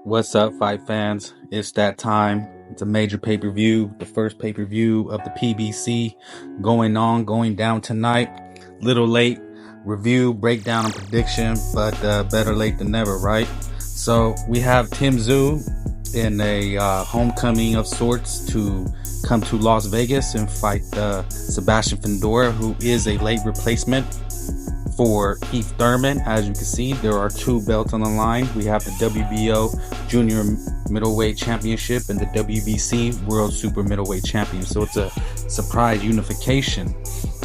What's up, fight fans? It's that time. It's a major pay-per-view, the first pay-per-view of the PBC going down tonight. Little late review, breakdown, and prediction, but better late than never, right? So we have Zsyu in a homecoming of sorts to come to Las Vegas and fight Sebastion Fundora, who is a late replacement for Keith Thurman. As you can see, there are two belts on the line. We have the WBO Junior Middleweight Championship and the WBC World Super Middleweight Champion. So it's a surprise unification.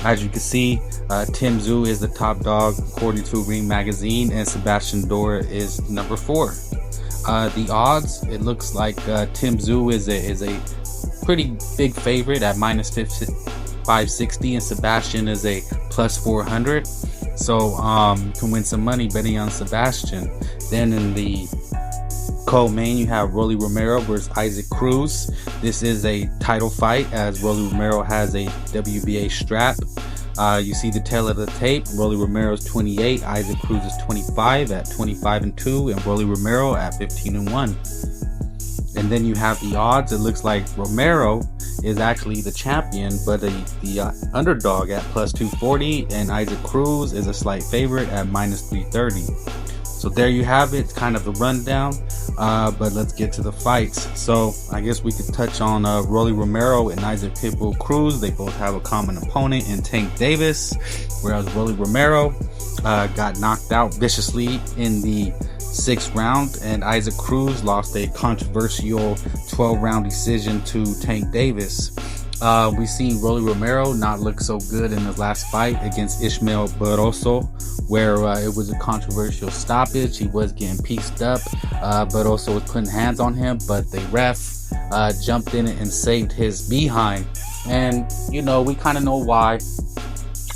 As you can see, Zsyu is the top dog according to Ring Magazine, and Sebastion Fundora is number 4. The odds, it looks like Zsyu is a pretty big favorite at minus 560, and Sebastion is a plus 400. So you can win some money betting on Sebastion. Then in the co-main, you have Romero versus Issac Cruz. This is a title fight as Romero has a WBA strap. You see the tail of the tape. Romero is 28, Issac Cruz is 25 at 25-2, and Romero at 15-1. And then you have the odds. It looks like Romero is actually the champion, but the underdog at plus 240, and Issac Cruz is a slight favorite at minus 330. So there you have it. It's kind of the rundown, but let's get to the fights. So I guess we could touch on Romero and Isaac Pitbull Cruz. They both have a common opponent in Tank Davis, whereas Romero got knocked out viciously in the 6th round, and Isaac Cruz lost a controversial 12-round decision to Tank Davis. We seen Romero not look so good in his last fight against Ismael Barroso, where it was a controversial stoppage. He was getting pieced up, Barroso was putting hands on him, but the ref jumped in and saved his behind. And you know, we kind of know why.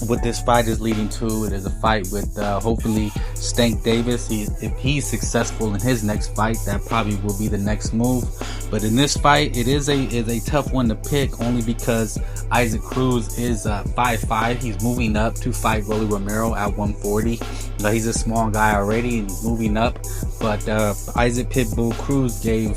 What this fight is leading to, it is a fight with hopefully Tank Davis. If he's successful in his next fight, that probably will be the next move. But in this fight, it is a tough one to pick, only because Isaac Cruz is 5'5". He's moving up to fight Romero at 140. He's a small guy already, and he's moving up. But Isaac Pitbull Cruz gave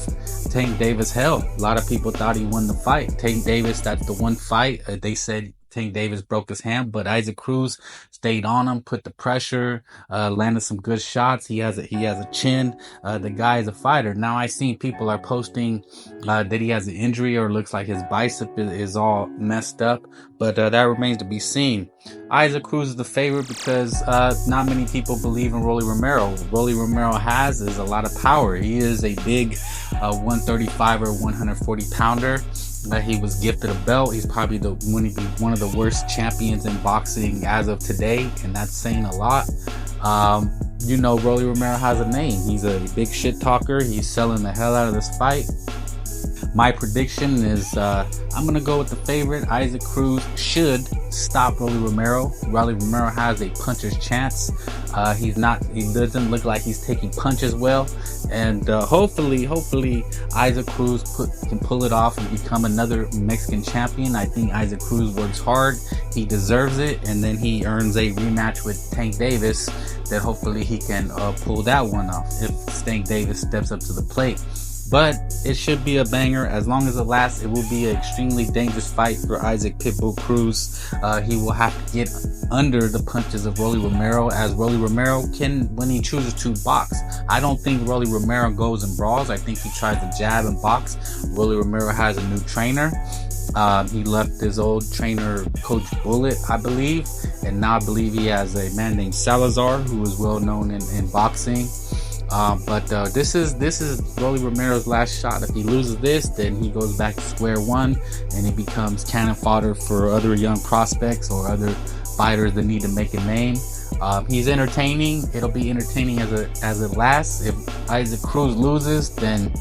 Tank Davis hell. A lot of people thought he won the fight. Tank Davis, that's the one fight they said Tank Davis broke his hand, but Isaac Cruz stayed on him, put the pressure, landed some good shots. He has a chin. The guy is a fighter. Now I seen people are posting that he has an injury or looks like his bicep is all messed up, but that remains to be seen. Isaac Cruz is the favorite because not many people believe in Romero. Romero has is a lot of power. He is a big 135 or 140 pounder. He was gifted a belt. He's probably one of the worst champions in boxing as of today, and that's saying a lot. You know, Romero has a name. He's a big shit talker. He's selling the hell out of this fight. My prediction is I'm gonna go with the favorite. Isaac Cruz should stop Romero. Romero has a puncher's chance. He doesn't look like he's taking punches well, and hopefully Isaac Cruz can pull it off and become another Mexican champion. I think Isaac Cruz works hard. He deserves it, and then he earns a rematch with Tank Davis that hopefully he can pull that one off if Tank Davis steps up to the plate. But it should be a banger. As long as it lasts, it will be an extremely dangerous fight for Isaac Pitbull Cruz. He will have to get under the punches of Romero, as Romero can, when he chooses to box. I don't think Romero goes and brawls. I think he tries to jab and box. Romero has a new trainer. He left his old trainer, Coach Bullet, I believe. And now I believe he has a man named Salazar, who is well known in boxing. But this is Romero's last shot. If he loses this, then he goes back to square one and he becomes cannon fodder for other young prospects or other fighters that need to make a name. He's entertaining. It'll be entertaining as it lasts. If Isaac Cruz loses, then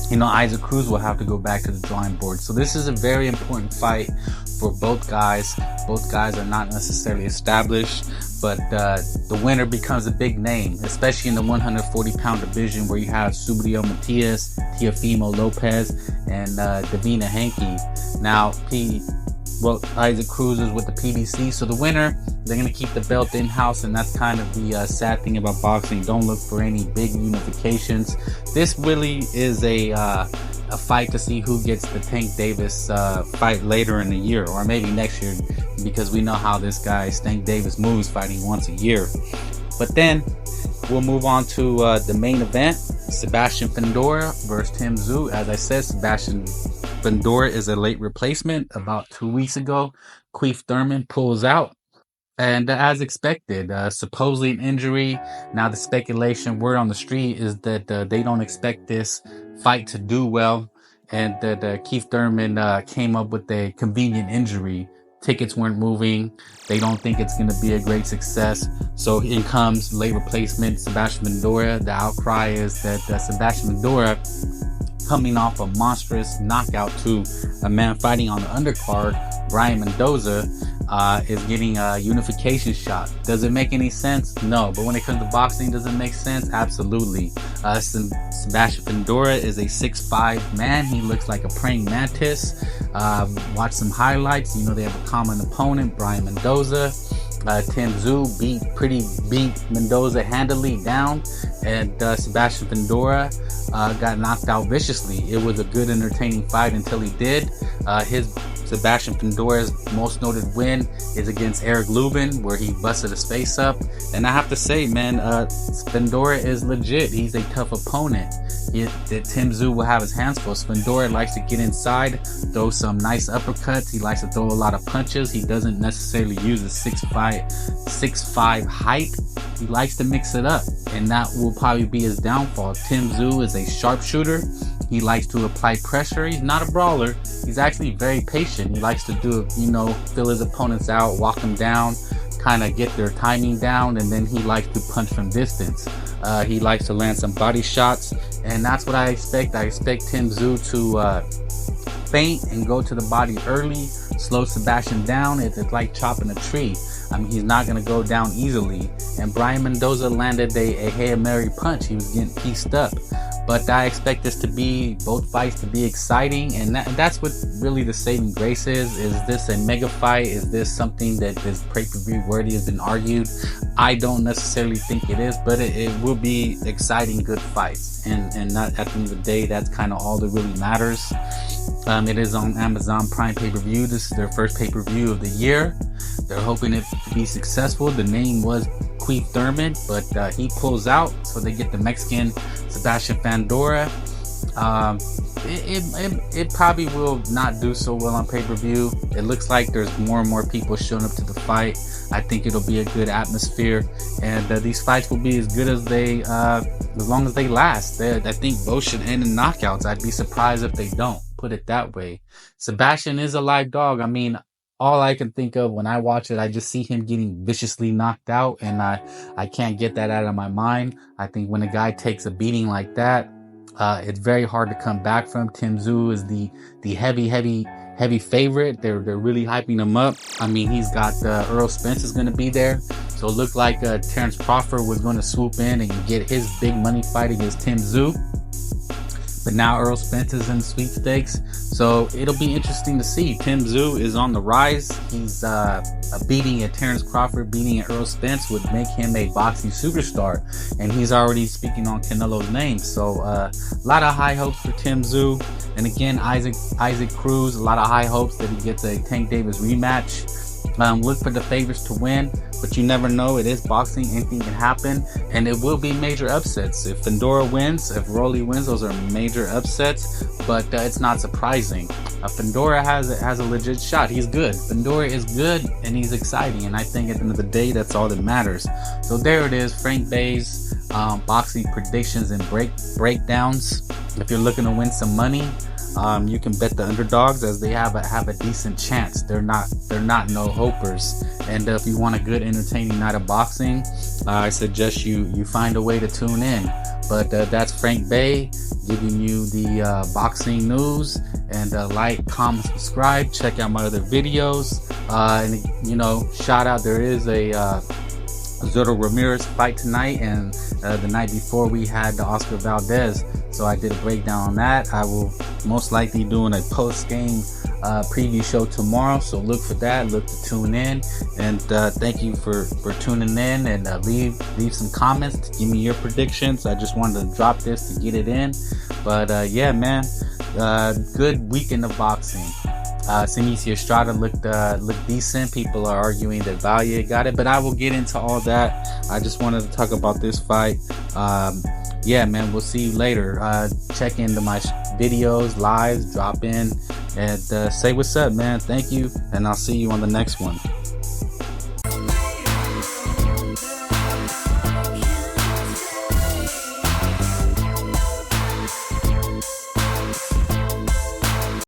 you know Isaac Cruz will have to go back to the drawing board. So this is a very important fight for both guys. Both guys are not necessarily established, but the winner becomes a big name, especially in the 140-pound division where you have Subriel Matias, Teofimo Lopez, and Davina Henke. Now, well, Isaac Cruz is with the PBC. So the winner, they're going to keep the belt in-house, and that's kind of the sad thing about boxing. Don't look for any big unifications. This really is a fight to see who gets the Tank Davis fight later in the year, or maybe next year, because we know how this guy Tank Davis moves, fighting once a year. But then we'll move on to the main event, Sebastion Fundora versus Tim Zhu. As I said, Sebastion Fundora is a late replacement. About 2 weeks ago, Queef Thurman pulls out. And as expected, supposedly an injury. Now the speculation, word on the street, is that they don't expect this fight to do well, and that Keith Thurman came up with a convenient injury. Tickets weren't moving. They don't think it's going to be a great success. So in comes late replacement Sebastion Fundora. The outcry is that Sebastion Fundora, coming off a monstrous knockout to a man fighting on the undercard, Brian Mendoza, is getting a unification shot. Does it make any sense? No. But when it comes to boxing, does it make sense? Absolutely. Sebastion Fundora is a 6'5" man. He looks like a praying mantis. Watch some highlights. You know, they have a common opponent, Brian Mendoza. Tim Zhu beat Mendoza handily down, and Sebastion Fundora got knocked out viciously. It was a good, entertaining fight until he did. Sebastion Fundora's most noted win is against Eric Lubin, where he busted his face up. And I have to say, man, Fundora is legit. He's a tough opponent. Tim Zhu will have his hands full. Fundora likes to get inside, throw some nice uppercuts. He likes to throw a lot of punches. He doesn't necessarily use a 6'5" height. He likes to mix it up, and that will probably be his downfall. Tim Zhu is a sharpshooter. He likes to apply pressure. He's not a brawler. He's actually very patient. He likes to do, fill his opponents out, walk them down, kind of get their timing down, and then he likes to punch from distance. He likes to land some body shots, and that's what I expect. I expect Tim Zhu to feint and go to the body early, slow Sebastion down. It's like chopping a tree. I mean, he's not going to go down easily. And Brian Mendoza landed a Hail Mary punch. He was getting pieced up. But I expect both fights to be exciting, and that's what really the saving grace is. Is this a mega fight? Is this something that is pay-per-view worthy, has been argued? I don't necessarily think it is, but it will be exciting, good fights. And not, at the end of the day, that's kind of all that really matters. It is on Amazon Prime pay-per-view. This is their first pay-per-view of the year. They're hoping it to be successful. The name was Queef Thurman, but he pulls out, so they get the Mexican Sebastion Fundora. It probably will not do so well on pay-per-view. It looks like there's more and more people showing up to the fight. I think it'll be a good atmosphere, and these fights will be as good as as long as they last. I think both should end in knockouts. I'd be surprised if they don't. Put it that way. Sebastion is a live dog. I mean, all I can think of when I watch it, I just see him getting viciously knocked out, and I can't get that out of my mind. I think when a guy takes a beating like that, it's very hard to come back from. Tim Zhu is the heavy favorite. They're really hyping him up. I mean, he's got Earl Spence is going to be there, so it looked like Terrence Crawford was going to swoop in and get his big money fight against Tim Zhu. But now Earl Spence is in the sweepstakes, so it'll be interesting to see. Tim Zhu is on the rise. He's beating Terrence Crawford, beating Earl Spence would make him a boxing superstar, and he's already speaking on Canelo's name. So a lot of high hopes for Tim Zhu. And again, Isaac Cruz, a lot of high hopes that he gets a Tank Davis rematch. Look for the favorites to win, but you never know. It is boxing. Anything can happen, and it will be major upsets. If Fundora wins, if Rolly wins, those are major upsets, but it's not surprising. Fundora has a legit shot. He's good. Fundora is good, and he's exciting, and I think at the end of the day, that's all that matters. So there it is, Frank Bay's boxing predictions and breakdowns. If you're looking to win some money, you can bet the underdogs, as they have a decent chance. They're not no hopers. And if you want a good, entertaining night of boxing, I suggest you find a way to tune in. But that's Frank Bay giving you the boxing news. And like, comment, subscribe. Check out my other videos. And shout out. There is a Romero fight tonight, and the night before we had the Oscar Valdez. So I did a breakdown on that. I will most likely doing a post-game preview show tomorrow, so look for that. Look to tune in, and thank you for tuning in, and leave some comments to give me your predictions. I just wanted to drop this to get it in, but yeah, man, good weekend of boxing. Sinisi Estrada looked decent. People are arguing that Valle got it, but I will get into all that. I just wanted to talk about this fight. Yeah, man, we'll see you later. Check into my videos, lives, drop in, and say what's up, man. Thank you, and I'll see you on the next one.